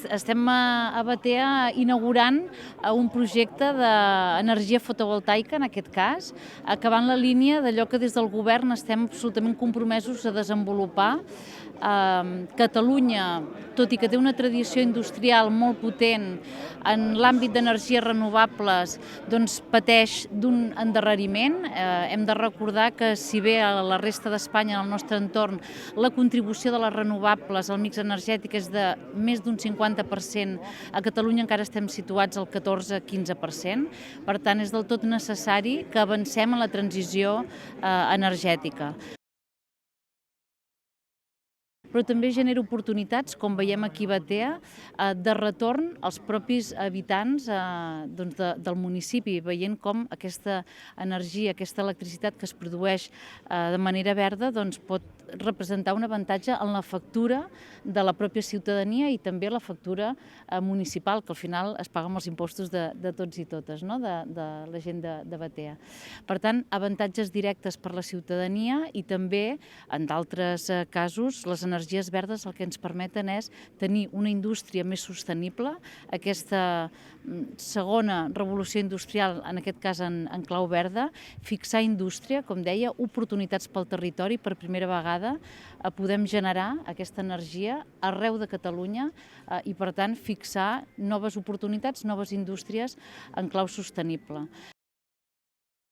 Estem a Batea inaugurant un projecte d'energia fotovoltaica, en aquest cas, que va en la línia d'allò que des del govern estem absolutament compromesos a desenvolupar. Catalunya, tot i que té una tradició industrial molt potent en l'àmbit d'energies renovables, doncs pateix d'un endarreriment. Hem de recordar que si bé a la resta d'Espanya, al nostre entorn, la contribució de les renovables al mix energètic és de més d'un 50%, a Catalunya encara estem situats al 14-15%. Per tant, és del tot necessari que avancem en la transició energètica. Però també genera oportunitats, com veiem aquí a Batea, de retorn als propis habitants del municipi, veient com aquesta energia, aquesta electricitat que es produeix de manera verda pot representar un avantatge en la factura de la pròpia ciutadania i també la factura municipal, que al final es paga amb els impostos de tots i totes, no? de la gent de Batea. Per tant, avantatges directes per la ciutadania i també, en d'altres casos, les energies verdes el que ens permeten és tenir una indústria més sostenible, aquesta segona revolució industrial, en aquest cas en clau verda, fixar indústria, com deia, oportunitats pel territori. Per primera vegada podem generar aquesta energia arreu de Catalunya i, per tant, fixar noves oportunitats, noves indústries en clau sostenible.